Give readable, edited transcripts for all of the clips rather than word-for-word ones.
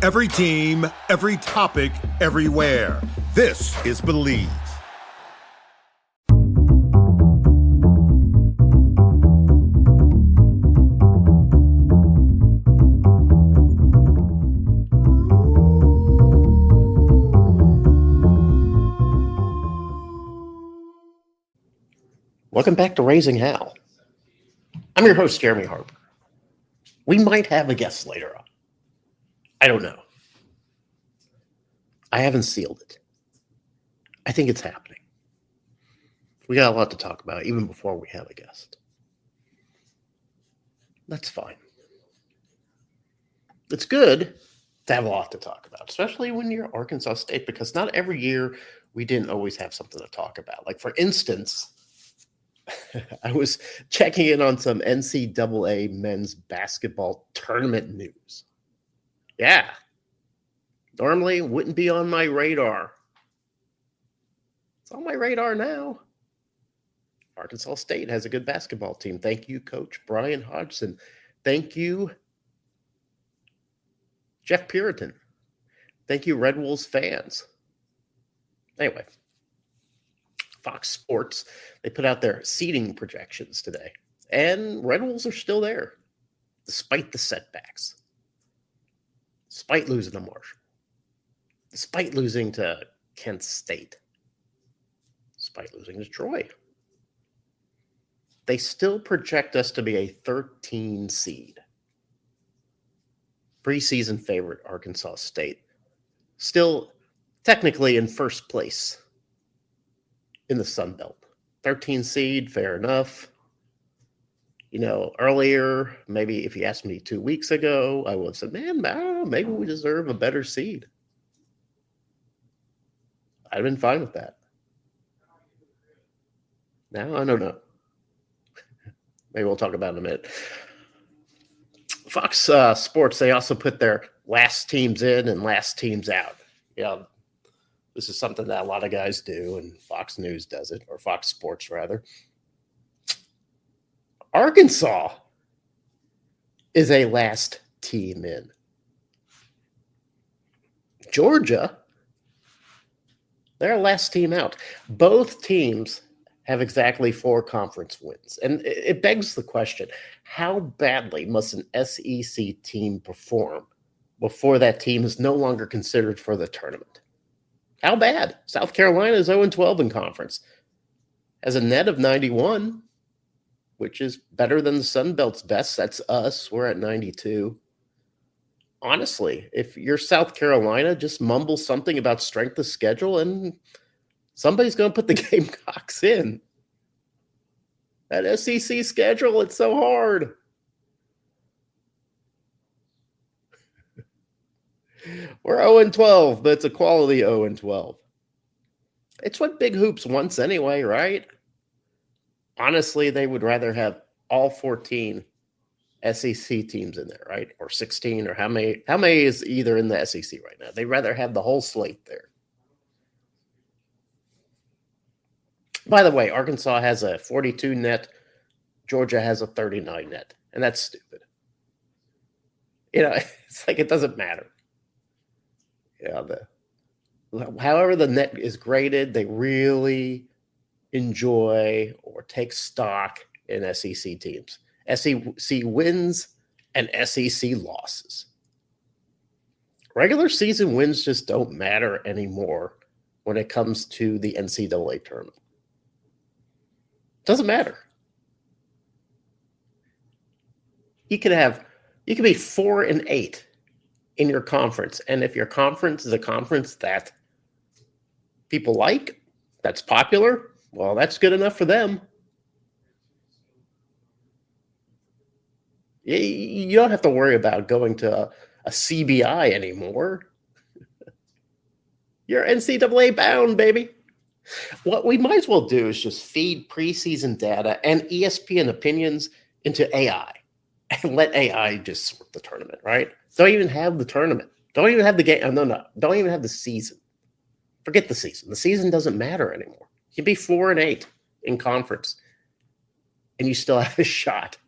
Every team, every topic, everywhere. This is Believe. Welcome back to Raising Howl. I'm your host, Jeremy Harper. We might have a guest later on. I don't know. I haven't sealed it. I think it's happening. We got a lot to talk about even before we have a guest. That's fine. It's good to have a lot to talk about, especially when you're Arkansas State, because not every year we didn't always have something to talk about. Like, for instance, I was checking in on some NCAA men's basketball tournament news. Yeah. Normally it wouldn't be on my radar. It's on my radar now. Arkansas State has a good basketball team. Thank you, Coach Brian Hodgson. Thank you, Jeff Puritan. Thank you, Red Wolves fans. Anyway, Fox Sports, they put out their seeding projections today. And Red Wolves are still there, despite the setbacks. Despite losing to Marshall. Despite losing to Kent State. Despite losing to Troy. They still project us to be a 13 seed. Preseason favorite Arkansas State. Still technically in first place in the Sun Belt. 13 seed, fair enough. You know, earlier, maybe if you asked me 2 weeks ago, I would have said, man, I don't know, maybe we deserve a better seed. I'd have been fine with that. Now, I don't know. Maybe we'll talk about it in a minute. Fox Sports, they also put their last teams in and last teams out. Yeah, this is something that a lot of guys do, and Fox News does it, or Fox Sports, rather. Arkansas is a last team in. Georgia, they're last team out. Both teams have exactly 4 conference wins. And it begs the question, how badly must an SEC team perform before that team is no longer considered for the tournament? How bad? South Carolina is 0-12 in conference. Has a net of 91, which is better than the Sun Belt's best. That's us. We're at 92. Honestly, if you're South Carolina, just mumble something about strength of schedule and somebody's going to put the Gamecocks in. That SEC schedule, it's so hard. We're 0-12, but it's a quality 0-12. It's what Big Hoops wants anyway, right? Honestly, they would rather have all 14 SEC teams in there, right? Or 16, or how many is either in the SEC right now? They'd rather have the whole slate there. By the way, Arkansas has a 42 net. Georgia has a 39 net. And that's stupid. You know, it's like it doesn't matter. Yeah, however the net is graded, they really enjoy or take stock in SEC teams. SEC wins and SEC losses. Regular season wins just don't matter anymore when it comes to the NCAA tournament. Doesn't matter. You could be 4-8 in your conference, and if your conference is a conference that people like, that's popular, well, that's good enough for them. You don't have to worry about going to a CBI anymore. You're NCAA bound, baby. What we might as well do is just feed preseason data and ESPN opinions into AI and let AI just sort the tournament, right? Don't even have the tournament. Don't even have the game. No. Don't even have the season. Forget the season. The season doesn't matter anymore. You can be 4-8 in conference, and you still have a shot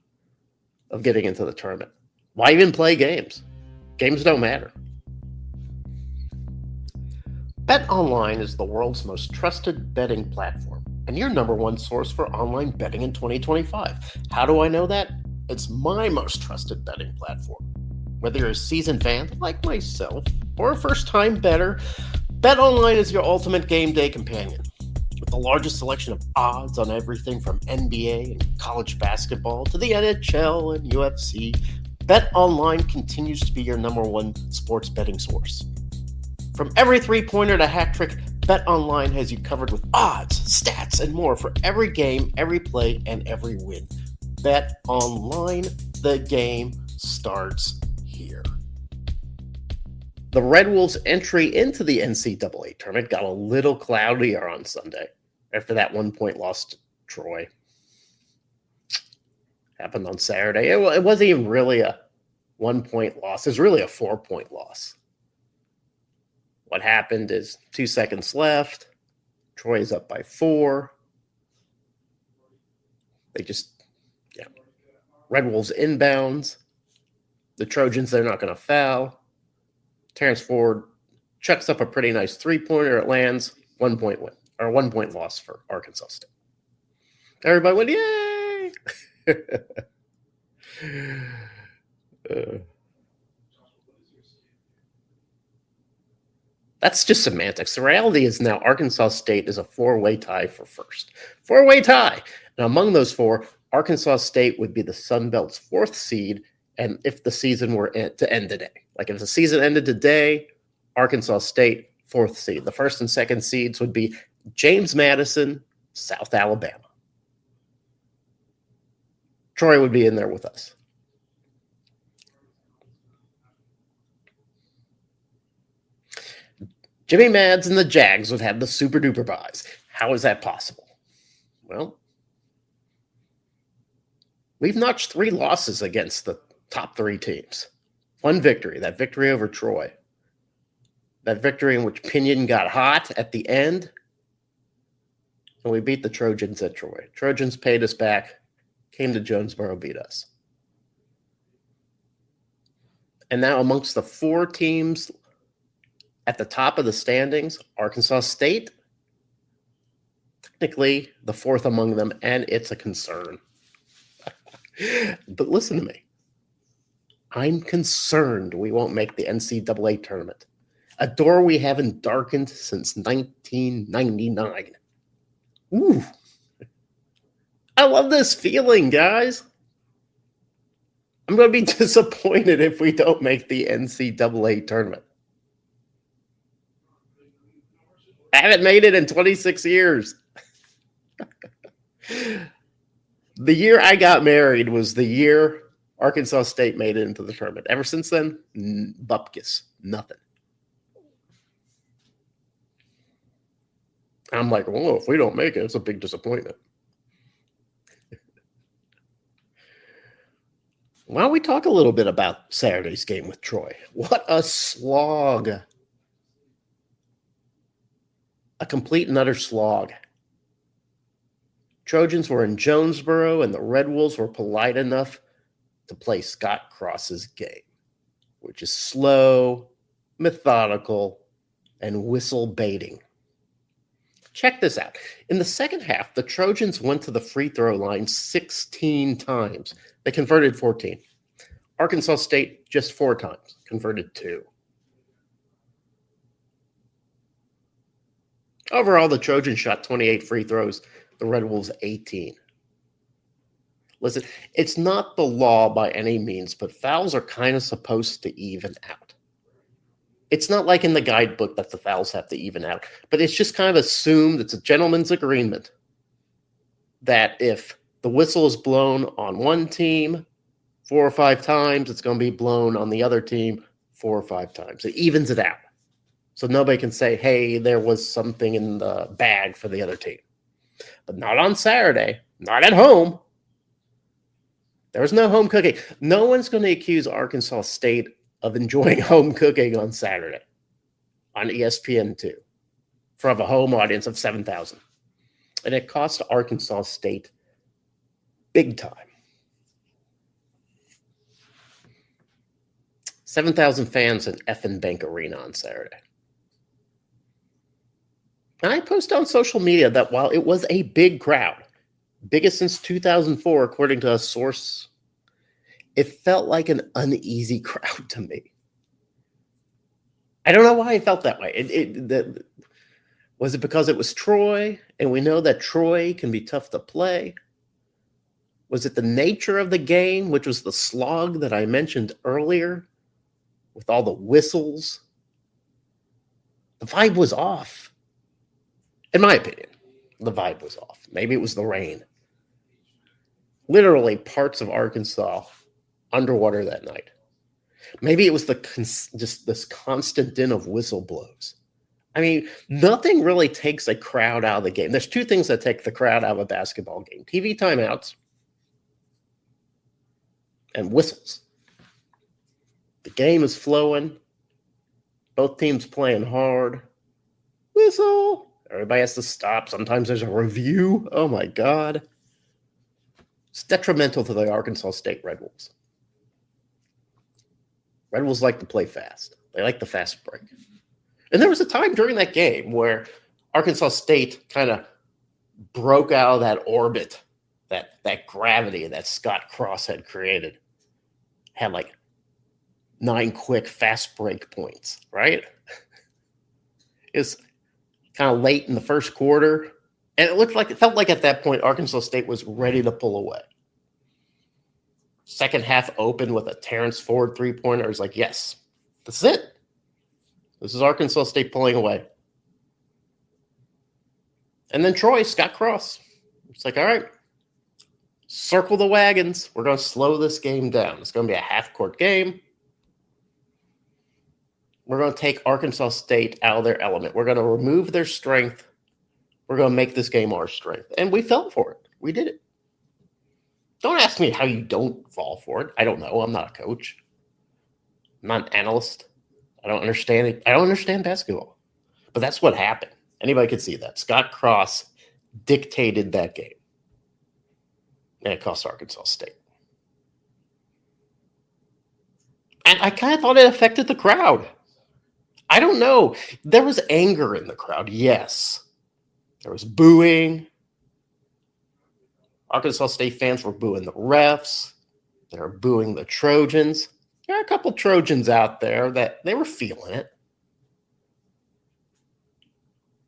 of getting into the tournament. Why even play games? Games don't matter. BetOnline is the world's most trusted betting platform and your number one source for online betting in 2025. How do I know that? It's my most trusted betting platform. Whether you're a seasoned fan like myself or a first-time bettor, BetOnline is your ultimate game day companion. With the largest selection of odds on everything from NBA and college basketball to the NHL and UFC, BetOnline continues to be your number one sports betting source. From every three-pointer to hat trick, BetOnline has you covered with odds, stats, and more for every game, every play, and every win. BetOnline, the game starts here. The Red Wolves' entry into the NCAA tournament got a little cloudier on Sunday after that 1-point loss to Troy. Happened on Saturday. It wasn't even really a 1-point loss. It was really a 4-point loss. What happened is 2 seconds left. Troy is up by 4. Red Wolves inbounds. The Trojans, they're not going to foul. Terrence Ford chucks up a pretty nice 3-pointer. It lands. 1-point win, or 1-point loss for Arkansas State. Everybody went, yay! That's just semantics. The reality is now Arkansas State is a 4-way tie for first. 4-way tie. And among those 4, Arkansas State would be the Sun Belt's 4th seed, and if the season were to end today. Like if the season ended today, Arkansas State, 4th seed. The 1st and 2nd seeds would be James Madison, South Alabama. Troy would be in there with us. Jimmy Mads and the Jags would have the super-duper buys. How is that possible? Well, we've notched 3 losses against the top 3 teams. 1 victory, that victory over Troy. That victory in which Pinion got hot at the end. And we beat the Trojans at Troy. Trojans paid us back, came to Jonesboro, beat us. And now amongst the 4 teams at the top of the standings, Arkansas State, technically the 4th among them, and it's a concern. But listen to me. I'm concerned we won't make the NCAA tournament, a door we haven't darkened since 1999. Ooh. I love this feeling, guys. I'm going to be disappointed if we don't make the NCAA tournament. I haven't made it in 26 years. The year I got married was the year Arkansas State made it into the tournament. Ever since then, bupkis, nothing. I'm like, well, if we don't make it, it's a big disappointment. Why don't we talk a little bit about Saturday's game with Troy? What a slog. A complete and utter slog. Trojans were in Jonesboro, and the Red Wolves were polite enough to play Scott Cross's game, which is slow, methodical, and whistle baiting. Check this out. In the second half, the Trojans went to the free throw line 16 times. They converted 14. Arkansas State just 4 times, converted 2. Overall, the Trojans shot 28 free throws, the Red Wolves 18. Listen, it's not the law by any means, but fouls are kind of supposed to even out. It's not like in the guidebook that the fouls have to even out, but it's just kind of assumed, it's a gentleman's agreement, that if the whistle is blown on one team 4 or 5 times, it's going to be blown on the other team 4 or 5 times. It evens it out. So nobody can say, hey, there was something in the bag for the other team. But not on Saturday, not at home. There was no home cooking. No one's going to accuse Arkansas State of enjoying home cooking on Saturday on ESPN2 from a home audience of 7,000. And it cost Arkansas State big time. 7,000 fans in Effenbank Arena on Saturday. And I posted on social media that while it was a big crowd, biggest since 2004, according to a source, it felt like an uneasy crowd to me. I don't know why I felt that way. Was it because it was Troy, and we know that Troy can be tough to play? Was it the nature of the game, which was the slog that I mentioned earlier, with all the whistles? The vibe was off. In my opinion, the vibe was off. Maybe it was the rain. Literally parts of Arkansas underwater that night. Maybe it was just this constant din of whistle blows. I mean, nothing really takes a crowd out of the game. There's two things that take the crowd out of a basketball game: TV timeouts and whistles. The game is flowing. Both teams playing hard. Whistle. Everybody has to stop. Sometimes there's a review. Oh, my God. It's detrimental to the Arkansas State Red Wolves. Red Wolves like to play fast. They like the fast break. And there was a time during that game where Arkansas State kind of broke out of that orbit, that gravity that Scott Cross had created. Had like 9 quick fast break points, right? It's kind of late in the first quarter. And it felt like at that point, Arkansas State was ready to pull away. Second half opened with a Terrence Ford three-pointer. It was like, yes, this is it. This is Arkansas State pulling away. And then Troy, Scott Cross. It's like, all right, circle the wagons. We're going to slow this game down. It's going to be a half-court game. We're going to take Arkansas State out of their element. We're going to remove their strength. We're going to make this game our strength. And we fell for it. We did it. Don't ask me how you don't fall for it. I don't know. I'm not a coach. I'm not an analyst. I don't understand it. I don't understand basketball. But that's what happened. Anybody could see that. Scott Cross dictated that game. And it cost Arkansas State. And I kind of thought it affected the crowd. I don't know. There was anger in the crowd, yes. There was booing. Arkansas State fans were booing the refs. They were booing the Trojans. There are a couple Trojans out there that they were feeling it.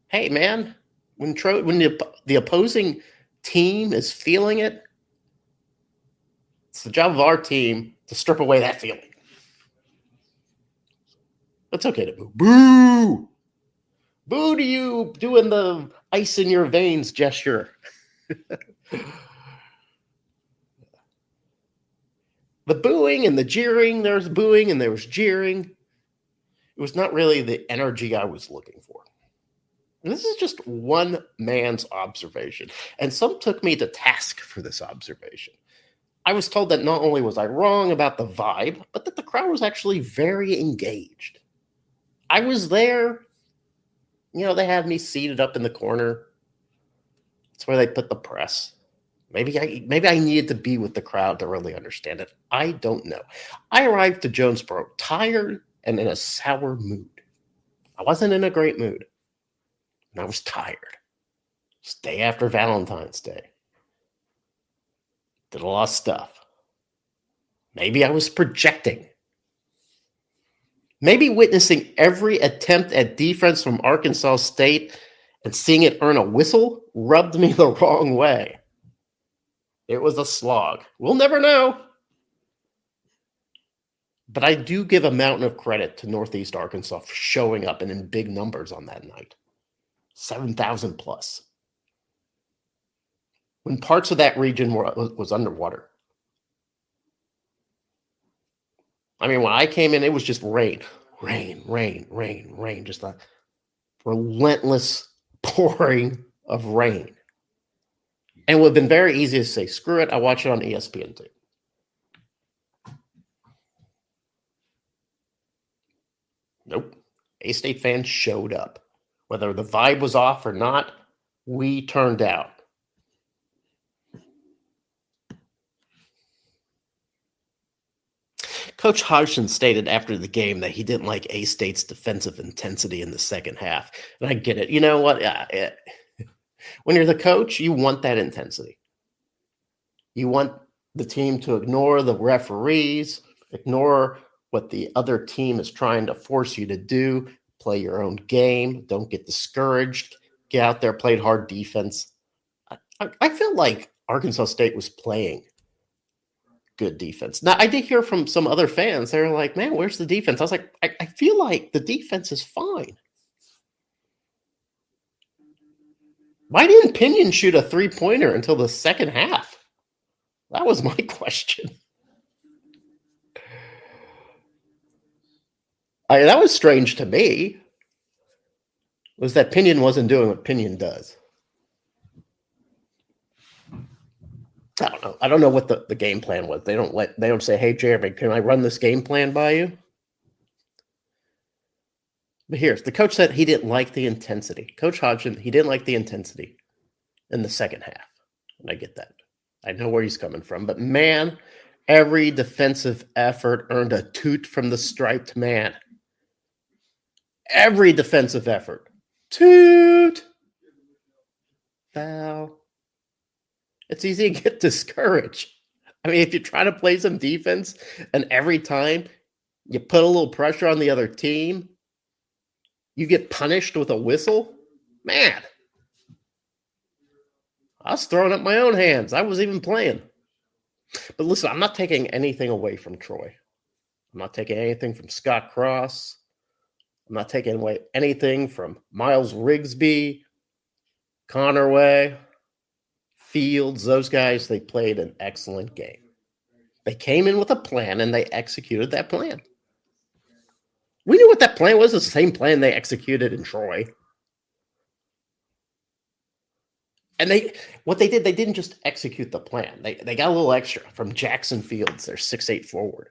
Hey, man, when the opposing team is feeling it, it's the job of our team to strip away that feeling. It's okay to boo. Boo! Boo to you doing the ice in your veins gesture. The booing and the jeering, there was booing and there was jeering. It was not really the energy I was looking for. And this is just one man's observation. And some took me to task for this observation. I was told that not only was I wrong about the vibe, but that the crowd was actually very engaged. I was there. You know, they had me seated up in the corner. That's where they put the press. Maybe I needed to be with the crowd to really understand it. I don't know. I arrived to Jonesboro tired and in a sour mood. I wasn't in a great mood. And I was tired. It's day after Valentine's Day. Did a lot of stuff. Maybe I was projecting. Maybe witnessing every attempt at defense from Arkansas State and seeing it earn a whistle rubbed me the wrong way. It was a slog. We'll never know. But I do give a mountain of credit to Northeast Arkansas for showing up and in big numbers on that night. 7,000 plus. When parts of that region was underwater. I mean, when I came in, it was just rain. Just a relentless pouring of rain. And it would have been very easy to say, screw it, I watch it on ESPN too. Nope. A-State fans showed up. Whether the vibe was off or not, we turned out. Coach Hodgson stated after the game that he didn't like A-State's defensive intensity in the second half. And I get it. You know what? When you're the coach, you want that intensity. You want the team to ignore the referees, ignore what the other team is trying to force you to do, play your own game, don't get discouraged, get out there, play hard defense. I feel like Arkansas State was playing good defense. Now, I did hear from some other fans. They were like, man, where's the defense? I was like, I feel like the defense is fine. Why didn't Pinion shoot a three-pointer until the second half? That was my question. That was strange to me. Was that Pinion wasn't doing what Pinion does. I don't know. I don't know what the game plan was. They don't say, hey, Jeremy, can I run this game plan by you? But here's the coach said he didn't like the intensity. Coach Hodgson, he didn't like the intensity in the second half. And I get that. I know where he's coming from. But man, every defensive effort earned a toot from the striped man. Every defensive effort. Toot. Foul. It's easy to get discouraged. I mean, if you try to play some defense and every time you put a little pressure on the other team, you get punished with a whistle, man. I was throwing up my own hands. I was even playing. But listen, I'm not taking anything away from Troy. I'm not taking anything from Scott Cross. I'm not taking away anything from Miles Rigsby, Connerway, Fields. Those guys, they played an excellent game. They came in with a plan, and they executed that plan. We knew what that plan was. The same plan they executed in Troy. And what they did, they didn't just execute the plan. They got a little extra from Jackson Fields, their 6'8" forward.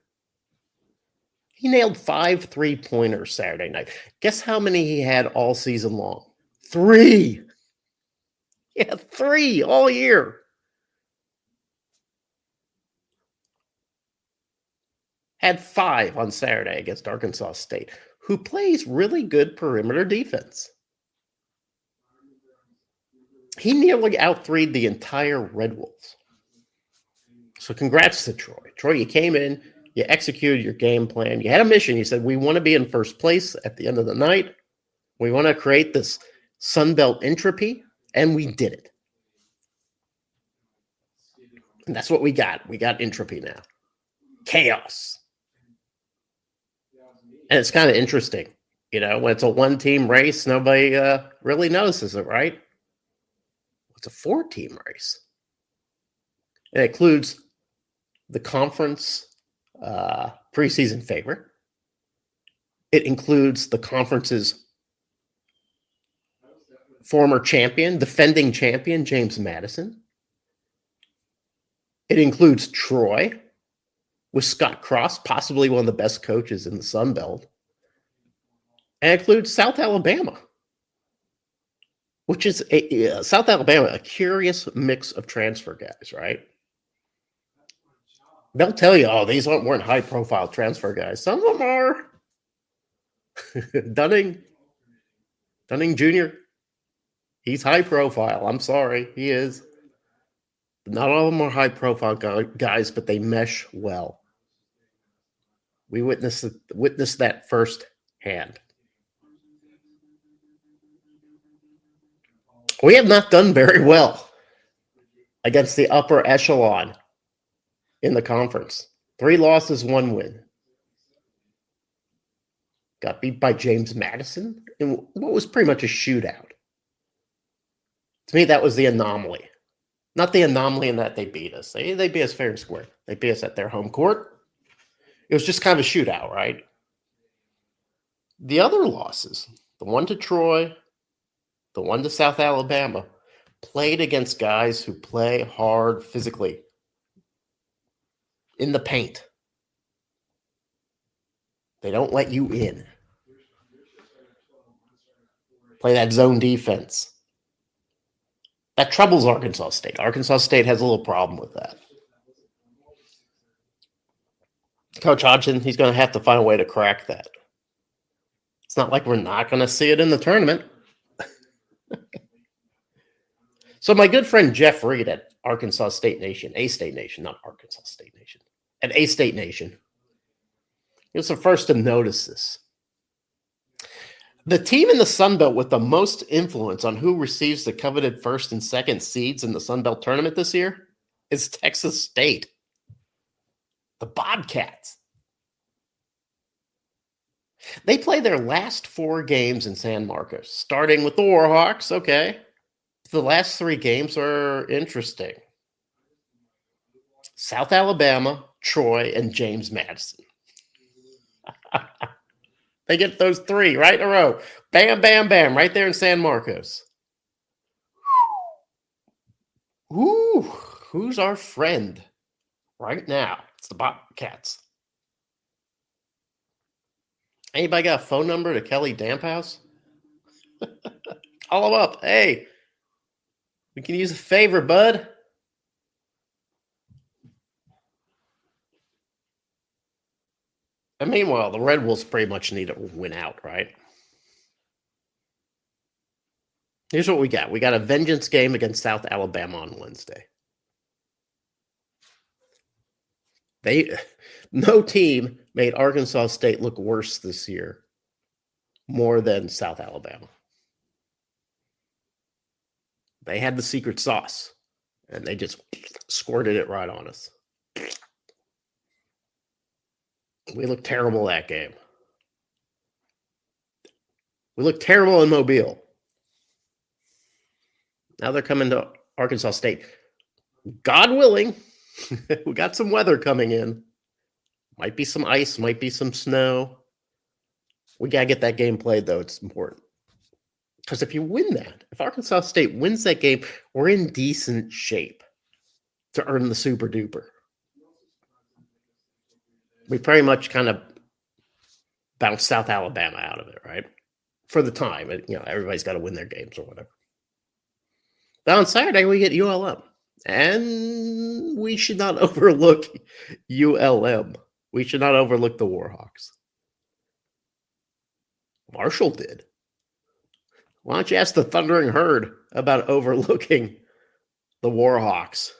He nailed 5 3-pointers Saturday night. Guess how many he had all season long? 3. Yeah, 3 all year. Had 5 on Saturday against Arkansas State, who plays really good perimeter defense. He nearly out-threed the entire Red Wolves. So congrats to Troy. Troy, you came in, you executed your game plan. You had a mission. You said, we want to be in first place at the end of the night. We want to create this Sunbelt entropy, and we did it. And that's what we got. We got entropy now. Chaos. And it's kind of interesting. You know, when it's a one-team race, nobody really notices it, right? It's a 4-team race. It includes the conference preseason favorite. It includes the conference's former champion, defending champion, James Madison. It includes Troy with Scott Cross, possibly one of the best coaches in the Sun Belt. And it includes South Alabama, which is South Alabama, a curious mix of transfer guys, right? They'll tell you, oh, these weren't high-profile transfer guys. Some of them are. Dunning Jr., he's high-profile. I'm sorry, he is. Not all of them are high-profile guys, but they mesh well. We witnessed that firsthand. We have not done very well against the upper echelon in the conference. 3 losses, 1 win. Got beat by James Madison in what was pretty much a shootout. To me, that was the anomaly. Not the anomaly in that they beat us. They beat us fair and square. They beat us at their home court. It was just kind of a shootout, right? The other losses, the one to Troy, the one to South Alabama, played against guys who play hard physically in the paint. They don't let you in. Play that zone defense. That troubles Arkansas State. Arkansas State has a little problem with that. Coach Hodgson, he's going to have to find a way to crack that. It's not like we're not going to see it in the tournament. So my good friend Jeff Reed at Arkansas State Nation, A-State Nation, not Arkansas State Nation, at A-State Nation, he was the first to notice this. The team in the Sun Belt with the most influence on who receives the coveted first and second seeds in the Sun Belt tournament this year is Texas State. The Bobcats. They play their last 4 games in San Marcos, starting with the Warhawks. Okay. The last 3 games are interesting. South Alabama, Troy, and James Madison. They get those 3 right in a row. Bam, bam, bam, right there in San Marcos. Ooh, who's our friend right now? It's the Bobcats. Anybody got a phone number to Kelly Damphouse? Call him up. Hey, we can use a favor, bud. And meanwhile, the Red Wolves pretty much need to win out, right? Here's what we got. We got a vengeance game against South Alabama on Wednesday. No team made Arkansas State look worse this year more than South Alabama. They had the secret sauce, and they just squirted it right on us. We looked terrible that game. We looked terrible in Mobile. Now they're coming to Arkansas State. God willing, we got some weather coming in. Might be some ice, might be some snow. We got to get that game played, though. It's important. Because if you win that, if Arkansas State wins that game, we're in decent shape to earn the super duper. We pretty much kind of bounced South Alabama out of it, right? For the time. Everybody's got to win their games or whatever. But on Saturday, we get ULM. And we should not overlook ULM. We should not overlook the Warhawks. Marshall did. Why don't you ask the Thundering Herd about overlooking the Warhawks?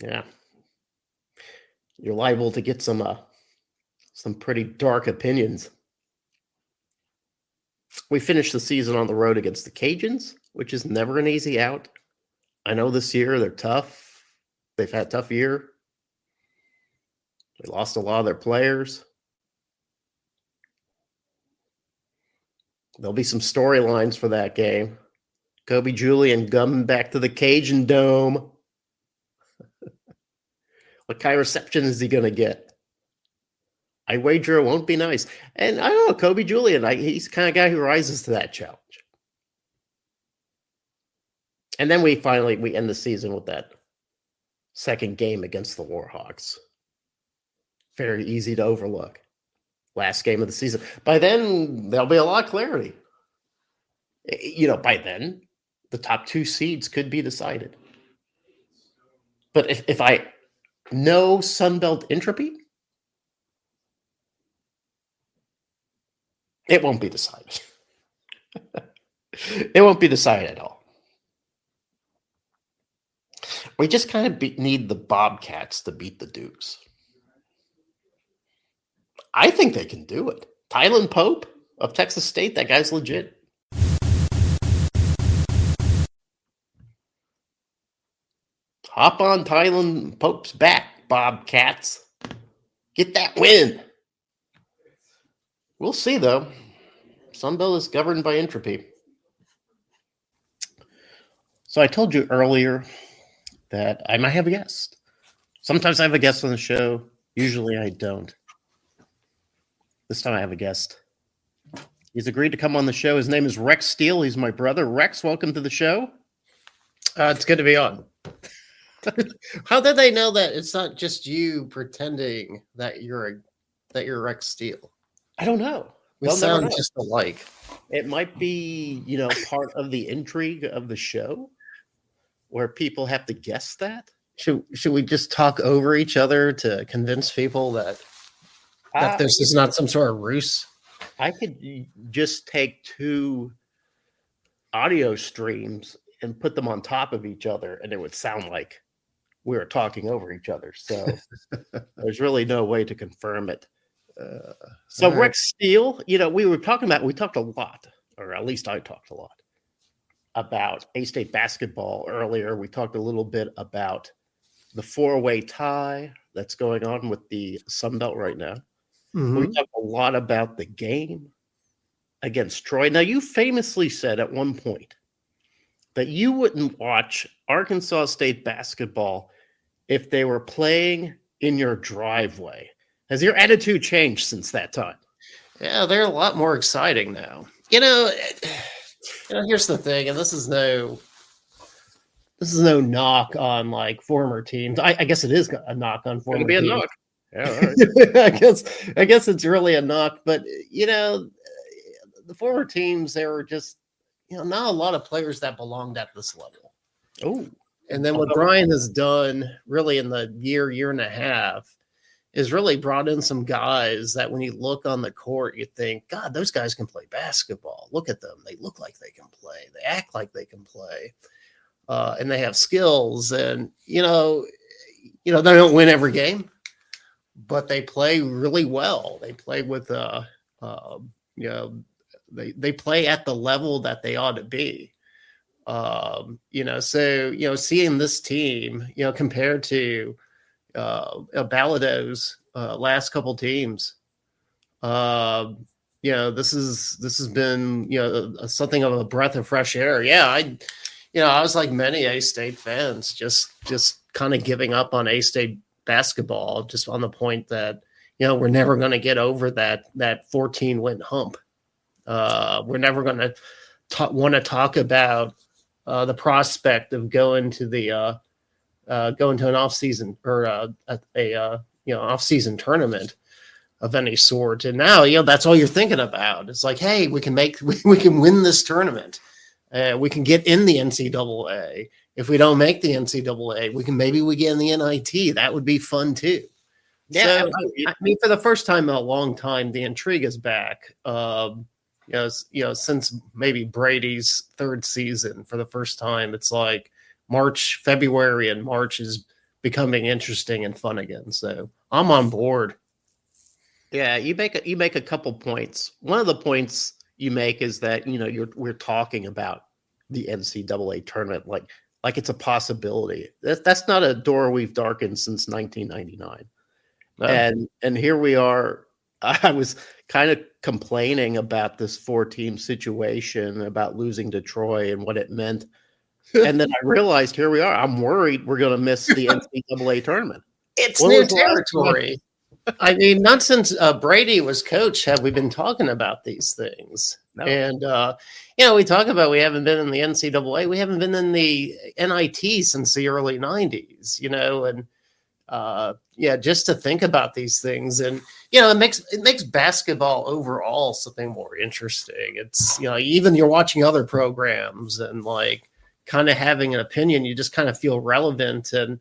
Yeah. You're liable to get some pretty dark opinions. We finished the season on the road against the Cajuns, which is never an easy out. I know this year they're tough. They've had a tough year. They lost a lot of their players. There'll be some storylines for that game. Kobe Julian coming back to the Cajun Dome. What kind of reception is he going to get? I wager it won't be nice. And I don't know, Kobe Julian, he's the kind of guy who rises to that challenge. And then we end the season with that second game against the Warhawks. Very easy to overlook. Last game of the season. By then, there'll be a lot of clarity. By then, the top 2 seeds could be decided. But if I know Sunbelt entropy, it won't be decided. It won't be decided at all. We just kind of need the Bobcats to beat the Dukes. I think they can do it. Tylen Pope of Texas State, that guy's legit. Hop on Tylen Pope's back, Bobcats. Get that win. We'll see, though. Sunbelt is governed by entropy. So I told you earlier that I might have a guest. Sometimes I have a guest on the show. Usually I don't. This time I have a guest. He's agreed to come on the show. His name is Rex Steele. He's my brother. Rex, welcome to the show. It's good to be on. How did they know that it's not just you pretending that you're Rex Steele? I don't know. We sound just alike. It might be, part of the intrigue of the show where people have to guess that. Should we just talk over each other to convince people that this is not some sort of ruse? I could just take two audio streams and put them on top of each other, and it would sound like we were talking over each other. So there's really no way to confirm it. So right. Rex Steele, we talked a lot, or at least I talked a lot about A-State basketball earlier. We talked a little bit about the four-way tie that's going on with the Sun Belt right now. Mm-hmm. We talked a lot about the game against Troy. Now, you famously said at one point that you wouldn't watch Arkansas State basketball if they were playing in your driveway. Has your attitude changed since that time? Yeah, they're a lot more exciting now. Here's the thing, and this is no knock on like former teams. I guess it is a knock on former It'll be a teams. knock. Yeah, all right. I guess it's really a knock, but the former teams, there were just not a lot of players that belonged at this level. Oh, and then what Brian has done really in the year and a half is really brought in some guys that when you look on the court, you think, God, those guys can play basketball. Look at them. They look like they can play. They act like they can play. And they have skills. And, they don't win every game, but they play really well. They play with, they play at the level that they ought to be. Seeing this team, compared to Ballado's last couple teams, this has been something of a breath of fresh air. Yeah, I was like many A-State fans, just kind of giving up on A-State basketball, just on the point that we're never going to get over that 14 win hump. We're never going to want to talk about the prospect of going to the going to an off-season or off-season tournament of any sort. And now, that's all you're thinking about. It's like, hey, we can win this tournament. We can get in the NCAA. If we don't make the NCAA, we get in the NIT. That would be fun too. Yeah. So, I mean, for the first time in a long time, the intrigue is back. Since maybe Brady's third season, for the first time, it's like February and March is becoming interesting and fun again. So I'm on board. Yeah, you make a couple points. One of the points you make is that we're talking about the NCAA tournament like it's a possibility. That's not a door we've darkened since 1999. No. And here we are. I was kind of complaining about this 4-team situation, about losing to Troy and what it meant. And then I realized here we are. I'm worried we're going to miss the NCAA tournament. It's new territory. I mean, not since Brady was coach have we been talking about these things. No. And, we talk about we haven't been in the NCAA. We haven't been in the NIT since the early 90s, and just to think about these things. And, it makes basketball overall something more interesting. It's, even you're watching other programs and like kind of having an opinion, you just kind of feel relevant. And,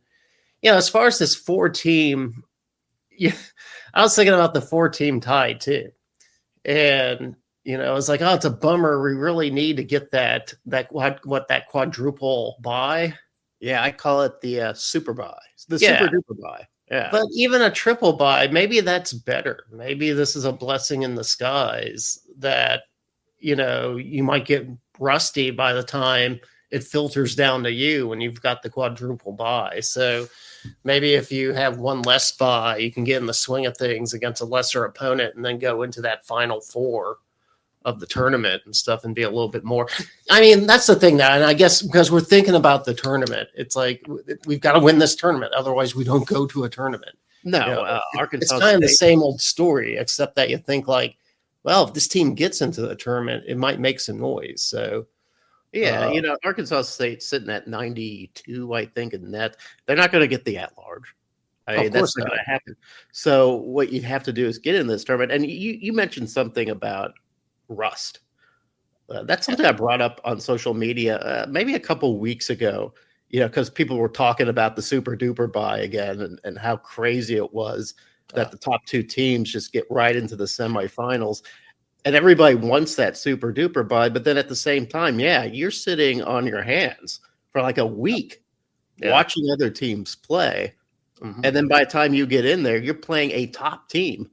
as far as this 4-team, I was thinking about the 4-team tie too. And, I was like, oh, it's a bummer. We really need to get that quadruple bye. Yeah, I call it the super bye. The super duper bye. Yeah. But even a triple bye, maybe that's better. Maybe this is a blessing in the skies that, you might get rusty by the time it filters down to you when you've got the quadruple bye. So maybe if you have one less bye, you can get in the swing of things against a lesser opponent and then go into that final four of the tournament and stuff and be a little bit more. I mean, that's the thing now. And I guess because we're thinking about the tournament, it's like, we've got to win this tournament. Otherwise we don't go to a tournament. No, Arkansas it's kind of the State. same old story, except that you think like, well, if this team gets into the tournament, it might make some noise. So yeah, Arkansas State's sitting at 92, I think, in net. They're not going to get the at-large. That's not going to happen. So what you'd have to do is get in this tournament. And you mentioned something about rust. That's something I brought up on social media maybe a couple weeks ago. because people were talking about the super duper bye again and how crazy it was that the top two teams just get right into the semifinals. And everybody wants that super duper bye. But then at the same time, you're sitting on your hands for like a week watching other teams play. Mm-hmm. And then by the time you get in there, you're playing a top team.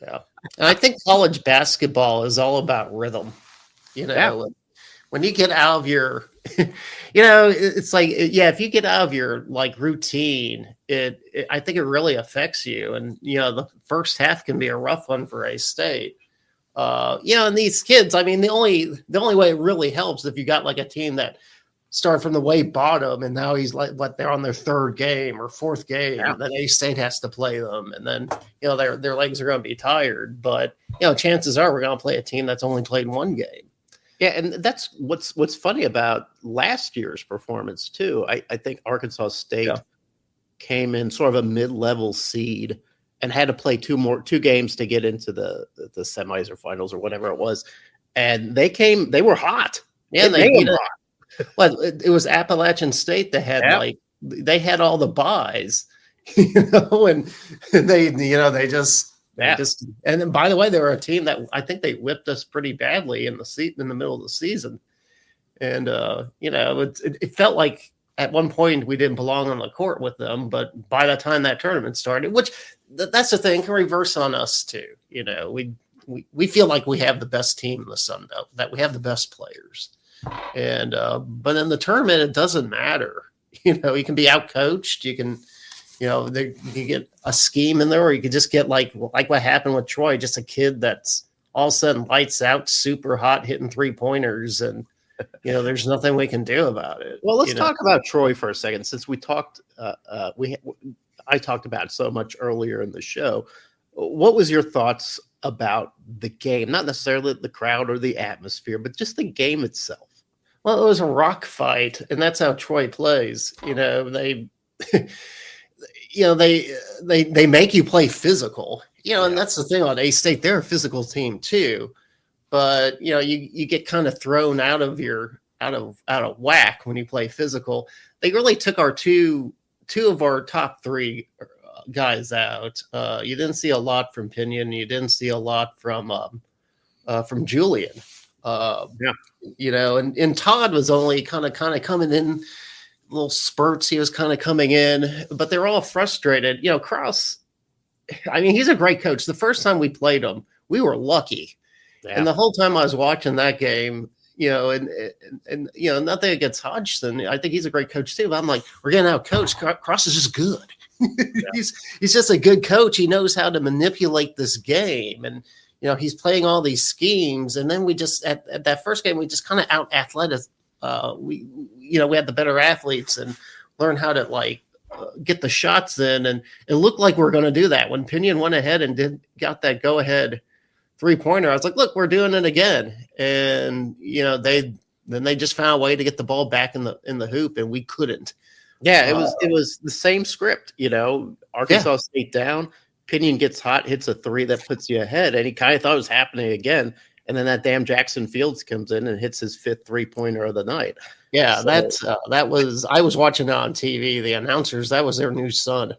Yeah. And I think college basketball is all about rhythm. When you get out of your, it's like, if you get out of your like routine, I think it really affects you. And, the first half can be a rough one for A-State. And these kids, I mean, the only way it really helps if you got like a team that started from the way bottom and now he's like, they're on their third game or fourth game, and then A-State has to play them. And then, their legs are going to be tired, but, chances are we're going to play a team that's only played one game. Yeah, and that's what's funny about last year's performance too. I think Arkansas State came in sort of a mid-level seed and had to play two games to get into the semis or finals or whatever it was, and they were hot. Yeah, they beat hot. Well, it was Appalachian State that had they had all the buys, and they just. Yeah. And then, by the way, they were a team that I think they whipped us pretty badly in the middle of the season. And, it felt like at one point we didn't belong on the court with them. But by the time that tournament started, which that's the thing, can reverse on us too. We feel like we have the best team in the Sun Belt, that we have the best players. And but in the tournament, it doesn't matter. You can be outcoached. You can. You can get a scheme in there, or you could just get like what happened with Troy, just a kid that's all of a sudden lights out, super hot, hitting 3-pointers, and there's nothing we can do about it. Well, let's talk about Troy for a second, since we talked. I talked about it so much earlier in the show. What was your thoughts about the game? Not necessarily the crowd or the atmosphere, but just the game itself. Well, it was a rock fight, and that's how Troy plays. They. They make you play physical, and that's the thing on A-State. They're a physical team too, but you get kind of thrown out of whack when you play physical. They really took our two of our top three guys out. You didn't see a lot from Pinion. You didn't see a lot from Julian. And Todd was only kind of coming in. Little spurts he was kind of coming in, but they're all frustrated. Krause, I mean, he's a great coach. The first time we played him, we were lucky. And the whole time I was watching that game, and nothing against Hodgson. I think he's a great coach too, but I'm like, we're getting out coach. Krause is just good. He's just a good coach. He knows how to manipulate this game. And, he's playing all these schemes. And then we just, at that first game, we just kind of out athletic. We had the better athletes and learn how to get the shots in, and it looked like we were going to do that when Pinion went ahead and got that go ahead 3-pointer. I was like, look, we're doing it again. And, they just found a way to get the ball back in the hoop, and we couldn't. Yeah. It was the same script, Arkansas State down, Pinion gets hot, hits a 3 that puts you ahead. And he kind of thought it was happening again. And then that damn Jackson Fields comes in and hits his 5th 3-pointer of the night. Yeah, so, I was watching it on TV. The announcers, that was their new son.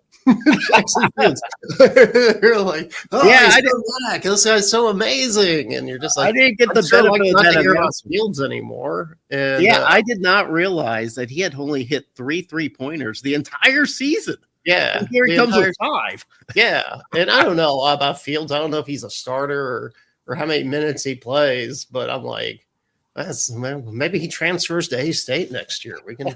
Jackson Fields. They're like, I didn't back. This guy's so amazing. And you're just like, I didn't get the benefit of that about Fields anymore. And, I did not realize that he had only hit 3 3-pointers the entire season. Yeah. And here he comes with 5. Yeah. And I don't know about Fields. I don't know if he's a starter or how many minutes he plays, but I'm like, maybe he transfers to A-State next year. We can.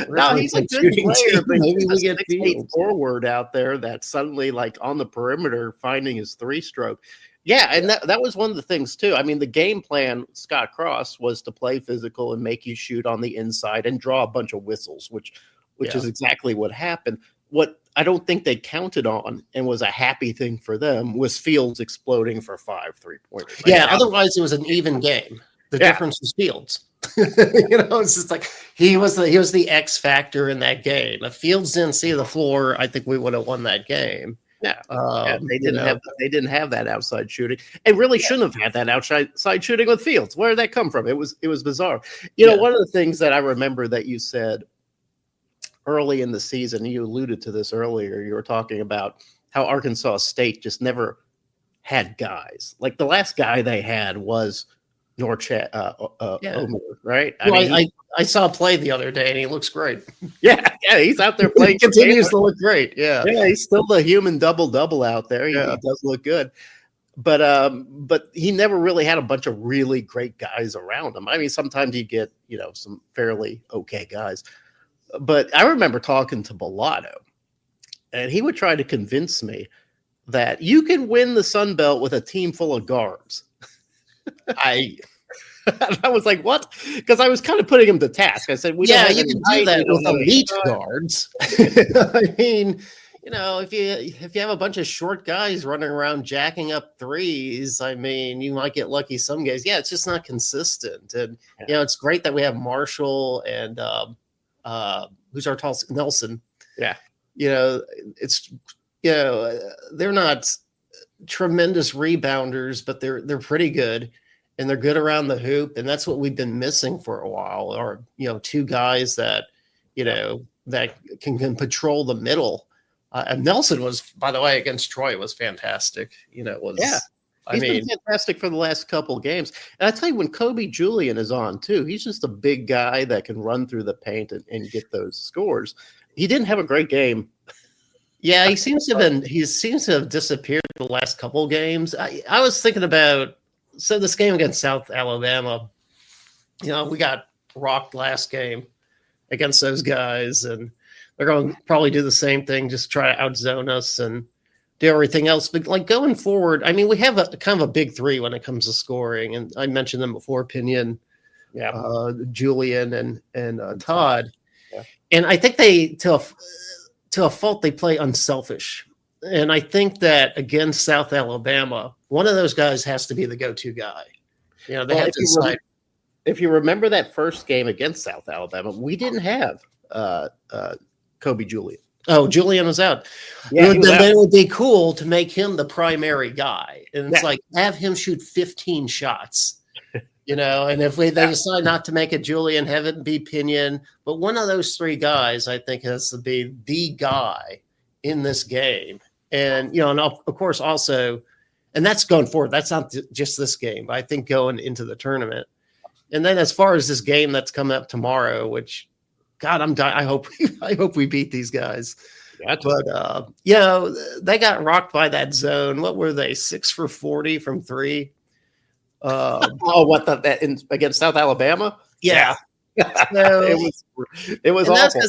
No, he's a good player, but maybe we get a forward out there that's suddenly on the perimeter finding his 3-stroke. Yeah, and that was one of the things too. I mean, the game plan, Scott Cross, was to play physical and make you shoot on the inside and draw a bunch of whistles, which is exactly what happened. What I don't think they counted on and was a happy thing for them was Fields exploding for 5 3-pointers. Otherwise it was an even game. The difference was Fields. It's just like he was the X factor in that game. If Fields didn't see the floor, I think we would have won that game. Yeah, they didn't have that outside shooting, and really shouldn't have had that outside shooting with Fields. Where did that come from? It was bizarre. One of the things that I remember that you said early in the season, you alluded to this earlier, you were talking about how Arkansas State just never had guys. Like the last guy they had was Omer, right? I saw a play the other day, and he looks great. Yeah, he's out there playing. He continues to look great. Yeah, he's still the human double out there. He does look good, but he never really had a bunch of really great guys around him. I mean, sometimes you get some fairly okay guys, but I remember talking to Bellato, and he would try to convince me that you can win the Sun Belt with a team full of guards. I was like, what? Because I was kind of putting him to task. I said, you can do that with elite guards. I mean, if you have a bunch of short guys running around jacking up threes, I mean, you might get lucky some games. Yeah, it's just not consistent. And, it's great that we have Marshall and who's our tall Nelson. Yeah. It's, they're not tremendous rebounders, but they're pretty good. And they're good around the hoop, and that's what we've been missing for a while. Or two guys that that can patrol the middle. And Nelson was, by the way, against Troy was fantastic. He's been fantastic for the last couple of games. And I tell you, when Kobe Julian is on too, he's just a big guy that can run through the paint and get those scores. He didn't have a great game. Yeah, he seems to have disappeared the last couple of games. I was thinking about. So this game against South Alabama, we got rocked last game against those guys, and they're going to probably do the same thing, just try to outzone us and do everything else. But like going forward, I mean, we have a kind of a big three when it comes to scoring, and I mentioned them before: Pinion, Julian, and Todd. Yeah. And I think they, to a fault, they play unselfish. And I think that against South Alabama, one of those guys has to be the go-to guy. They have to decide. If you remember that first game against South Alabama, we didn't have Kobe Julian. Oh, Julian was out. Yeah, it would be cool to make him the primary guy. And it's like, have him shoot 15 shots. And if they decide not to make it Julian, have it be Pinion. But one of those three guys, I think, has to be the guy in this game. And, and of course, also, and that's going forward. That's not just this game, but I think going into the tournament. And then as far as this game that's coming up tomorrow, which, God, I hope we beat these guys. But, they got rocked by that zone. What were they, 6 for 40 from three? Against South Alabama? Yeah. So, it was awful.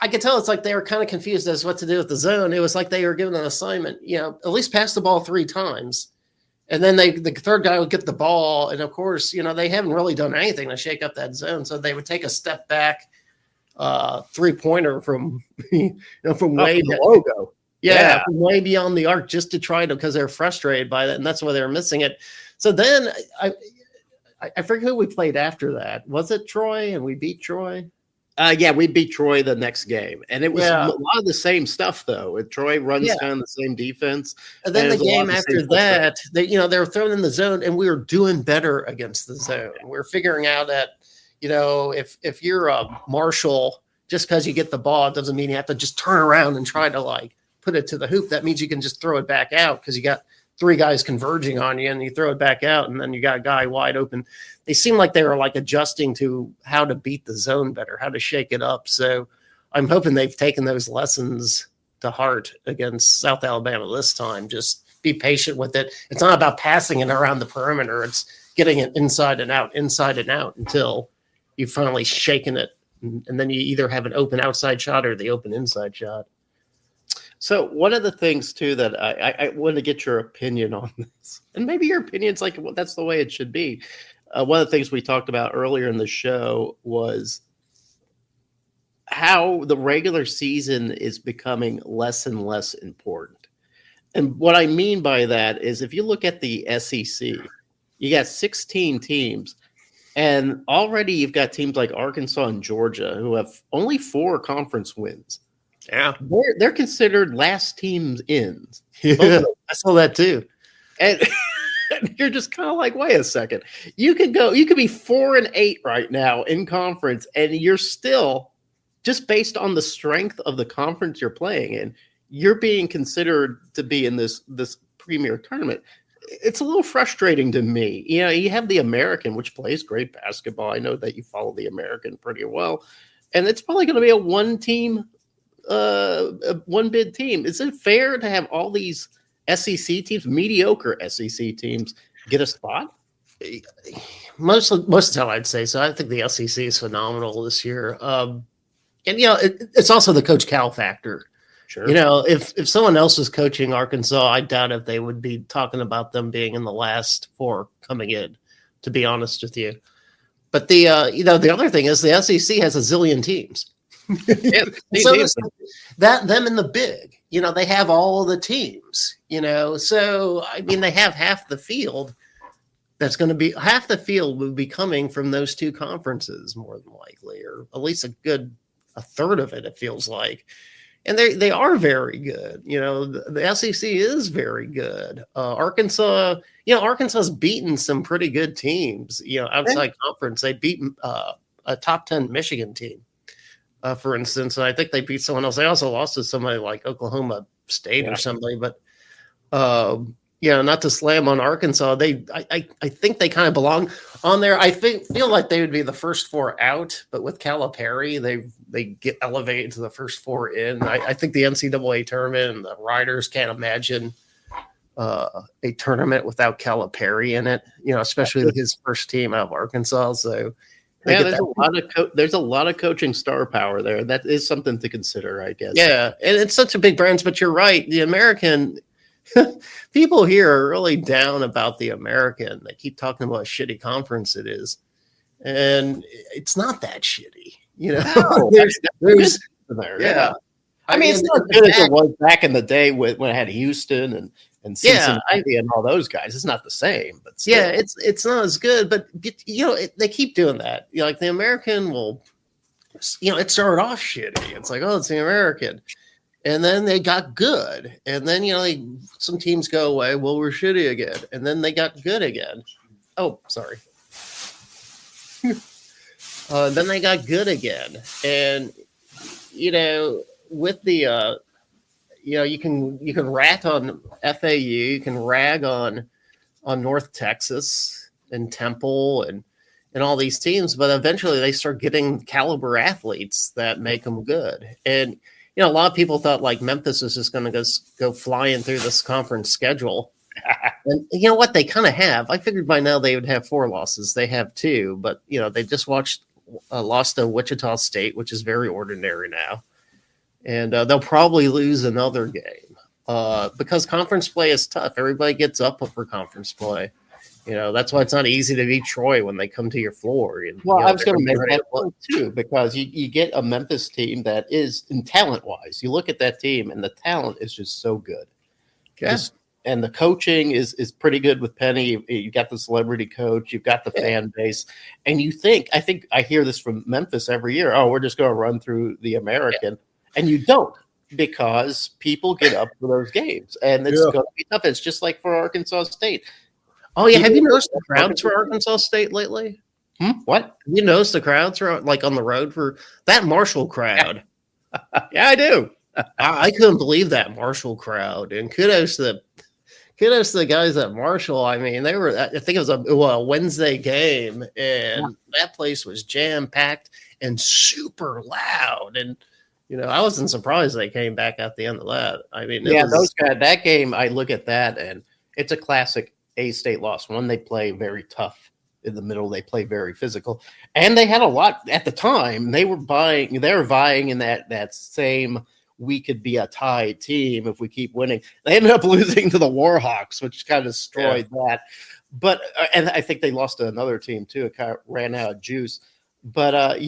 I could tell it's like they were kind of confused as what to do with the zone. It was like they were given an assignment, at least pass the ball 3 times. And then the third guy would get the ball. And of course, they haven't really done anything to shake up that zone. So they would take a step back, 3-pointer from, from way the logo. Yeah, from way beyond the arc just to try to, because they're frustrated by that. And that's why they were missing it. So then I forget who we played after that. Was it Troy? And we beat Troy? We beat Troy the next game, and it was a lot of the same stuff, though. Troy runs kind of the same defense. And then the game after that, they were thrown in the zone, and we were doing better against the zone. We're figuring out that, if you're a Marshall, just because you get the ball, it doesn't mean you have to just turn around and try to put it to the hoop. That means you can just throw it back out because you got 3 guys converging on you, and you throw it back out, and then you got a guy wide open. They seem like they were adjusting to how to beat the zone better, how to shake it up. So I'm hoping they've taken those lessons to heart against South Alabama this time. Just be patient with it. It's not about passing it around the perimeter. It's getting it inside and out until you've finally shaken it. And then you either have an open outside shot or the open inside shot. So one of the things, too, that I want to get your opinion on this, and maybe your opinion's that's the way it should be. One of the things we talked about earlier in the show was how the regular season is becoming less and less important. And what I mean by that is if you look at the SEC, you got 16 teams, and already you've got teams like Arkansas and Georgia who have only 4 conference wins. Yeah, they're considered last teams in. Yeah, I saw that too. And you're just kind of like, wait a second. You could be 4-8 right now in conference, and you're still just based on the strength of the conference you're playing in, you're being considered to be in this premier tournament. It's a little frustrating to me. You know, you have the American, which plays great basketball. I know that you follow the American pretty well, and it's probably going to be a one bid team. Is it fair to have all these SEC teams, mediocre SEC teams, get a spot? Most of the time, I'd say so. I think the SEC is phenomenal this year. And, you know, it's also the Coach Cal factor. Sure. You know, if someone else was coaching Arkansas, I doubt if they would be talking about them being in the last four coming in, to be honest with you. But the other thing is the SEC has a zillion teams. So them in the big, you know, they have all the teams, you know. So, I mean, they have half the field. That's going to be half the field would be coming from those two conferences more than likely, or at least a third of it, it feels like. And they are very good. You know, the SEC is very good. Arkansas's beaten some pretty good teams, you know, outside conference. They beat a top 10 Michigan team, for instance. And I think they beat someone else. They also lost to somebody like Oklahoma State or somebody, but not to slam on Arkansas. I think they kind of belong on there. I feel like they would be the first four out, but with Calipari, they get elevated to the first four in. I think the NCAA tournament and the Riders can't imagine a tournament without Calipari in it. You know, especially his first team out of Arkansas. So there's a lot of coaching star power there. That is something to consider, I guess. Yeah, and it's such a big brand. But you're right. The American. People here are really down about the American. They keep talking about how shitty conference it is, and it's not that shitty. You know, no, there's there. Yeah. I mean, it's not good as it was back in the day when I had Houston and Cincinnati and all those guys. It's not the same, but still. Yeah, it's not as good. But you know, they keep doing that. You know, like the American will, you know, it started off shitty. It's like, oh, it's the American. And then they got good. And then, you know, some teams go away. Well, we're shitty again. And then they got good again. Oh, sorry. Then they got good again. And, you know, with the, you can rat on FAU. You can rag on North Texas and Temple and all these teams. But eventually they start getting caliber athletes that make them good. And, you know, a lot of people thought like Memphis was just going to go flying through this conference schedule. And you know what? They kind of have. I figured by now they would have 4 losses. They have 2, but, you know, they just lost to Wichita State, which is very ordinary now. And they'll probably lose another game because conference play is tough. Everybody gets up for conference play. You know, that's why it's not easy to beat Troy when they come to your floor. And, well, you know, I was going to make that point too, because you get a Memphis team that is, in talent-wise, you look at that team, and the talent is just so good. Yeah. And the coaching is pretty good with Penny. You got the celebrity coach. You've got the fan base. And I think I hear this from Memphis every year, oh, we're just going to run through the American. Yeah. And you don't, because people get up for those games. And it's going to be tough. It's just like for Arkansas State. Oh, yeah. Have you noticed the crowds for Arkansas State lately? What? Have you noticed the crowds are like on the road for that Marshall crowd? Yeah, I do. I couldn't believe that Marshall crowd. And kudos to the guys at Marshall. I mean, I think it was a Wednesday game, and that place was jam-packed and super loud. And, you know, I wasn't surprised they came back at the end of that. I mean, those guys, that game, I look at that, and it's a classic A-State loss. One, they play very tough in the middle. They play very physical. And they had a lot at the time. They were vying in that same we could be a tie team if we keep winning. They ended up losing to the Warhawks, which kind of destroyed that. But and I think they lost to another team too. It kind of ran out of juice. But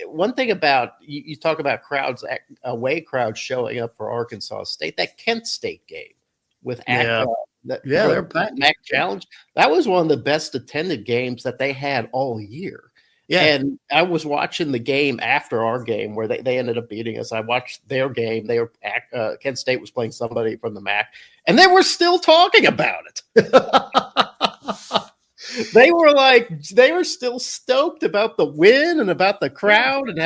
one thing about you talk about crowds, away crowds showing up for Arkansas State. That Kent State game with they're back. MAC Challenge. That was one of the best attended games that they had all year. Yeah, and I was watching the game after our game where they ended up beating us. I watched their game. They were Kent State was playing somebody from the MAC, and they were still talking about it. They were still stoked about the win and about the crowd and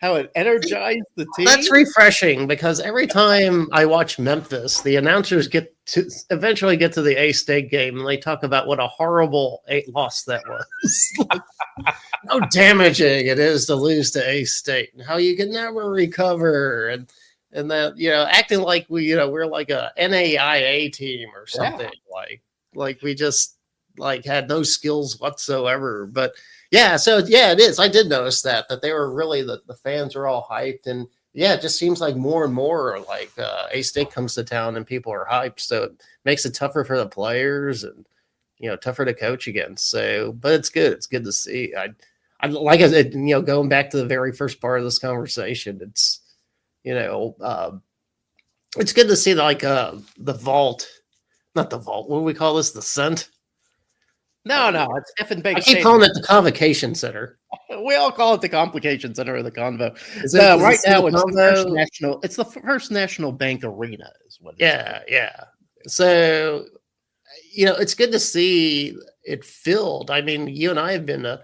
how it energized the team. That's refreshing because every time I watch Memphis, the announcers eventually get to the A-State game and they talk about what a horrible loss that was. How damaging it is to lose to A-State and how you can never recover and that, acting like we're like a NAIA team or something, like we just had no skills whatsoever. But it is. I did notice that they were really the fans are all hyped, and it just seems like more and more like A-State comes to town and people are hyped, so it makes it tougher for the players and tougher to coach against. So, but it's good. It's good to see. I like I said, going back to the very first part of this conversation, it's it's good to see the vault, not the vault. What do we call this? The Cent? No, it's effing big. I keep calling it the Convocation Center. We all call it the Complication Center or the Convo. Is it right now, it's the First National. It's the First National Bank Arena, is what. Yeah. So, it's good to see it filled. I mean, you and I have been to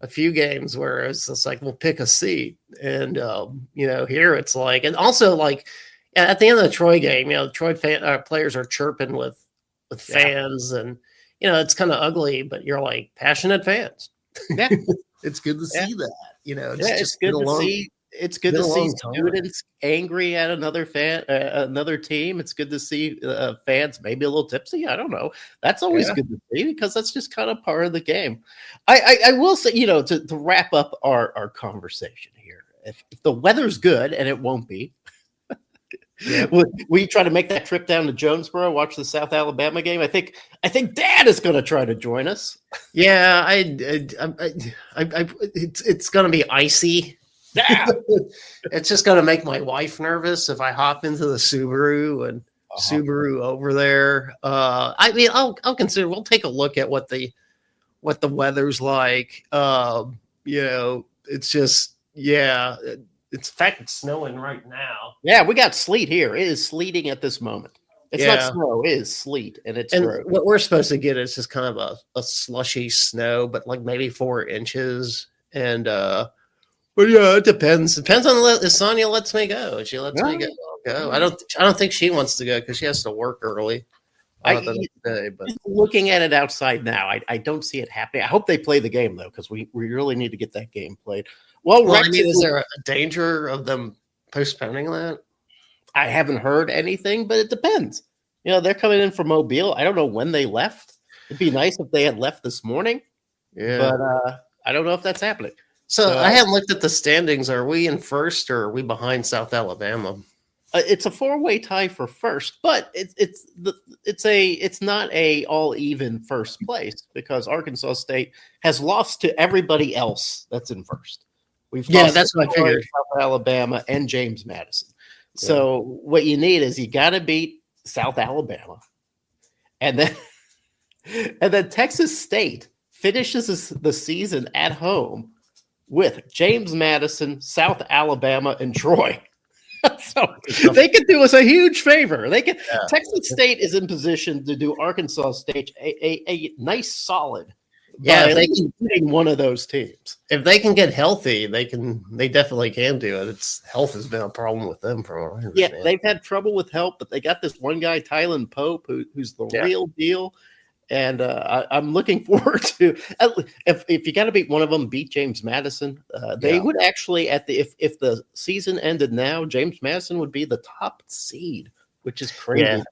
a few games where it's just like we'll pick a seat, and here it's like, and also like at the end of the Troy game, Troy players are chirping with fans, and it's kind of ugly, but you're like passionate fans. Yeah, it's good to see that. It's good to see. It's good to see students angry at another another team. It's good to see fans maybe a little tipsy. I don't know. That's always good to see because that's just kind of part of the game. I will say, to wrap up our conversation here, if the weather's good, and it won't be, we try to make that trip down to Jonesboro, watch the South Alabama game. I think Dad is going to try to join us. Yeah, it's going to be icy. Yeah. It's just going to make my wife nervous if I hop into the Subaru and Subaru over there. I mean, I'll consider. We'll take a look at what the weather's like. It's just it's in fact it's snowing right now. Yeah, we got sleet here. It is sleeting at this moment. It's not snow. It is sleet, and what we're supposed to get is just kind of a slushy snow, but like maybe 4 inches and. But it depends. Depends on if Sonia lets me go. She lets me go. I'll go. I don't think she wants to go because she has to work early. Looking at it outside now, I don't see it happening. I hope they play the game though, because we really need to get that game played. Well, Rex, is there a danger of them postponing that? I haven't heard anything, but it depends. They're coming in from Mobile. I don't know when they left. It'd be nice if they had left this morning. Yeah, but I don't know if that's happening. So I haven't looked at the standings. Are we in first or are we behind South Alabama? It's a 4-way tie for first, but it's not a all even first place because Arkansas State has lost to everybody else that's in first. That's what I figured. South Alabama and James Madison. Yeah. So what you need is you got to beat South Alabama, and then Texas State finishes the season at home with James Madison, South Alabama, and Troy. So they could do us a huge favor. Texas State is in position to do Arkansas State a nice solid. Yeah, they can beating one of those teams. If they can get healthy, they definitely can do it. Health has been a problem with them for a while. Yeah, they've had trouble with health, but they got this one guy, Tylen Pope, who's the real deal. And I'm looking forward to if you got to beat one of them, beat James Madison. They would actually if the season ended now, James Madison would be the top seed, which is crazy. Yeah.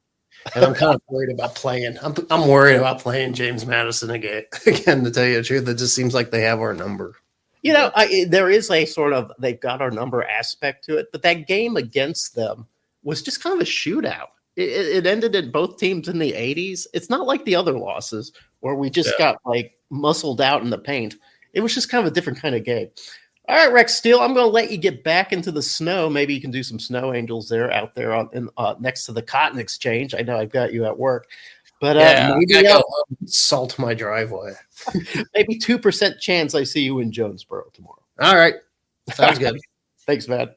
And I'm kind of worried about playing. I'm worried about playing James Madison again. To tell you the truth, it just seems like they have our number. There is a sort of they've got our number aspect to it, but that game against them was just kind of a shootout. It ended in both teams in the 80s. It's not like the other losses where we just got like muscled out in the paint. It was just kind of a different kind of game. All right, Rex Steele, I'm going to let you get back into the snow. Maybe you can do some snow angels out there next to the Cotton Exchange. I know I've got you at work, but maybe I'll salt my driveway. Maybe 2% chance I see you in Jonesboro tomorrow. All right, sounds good. Thanks, man.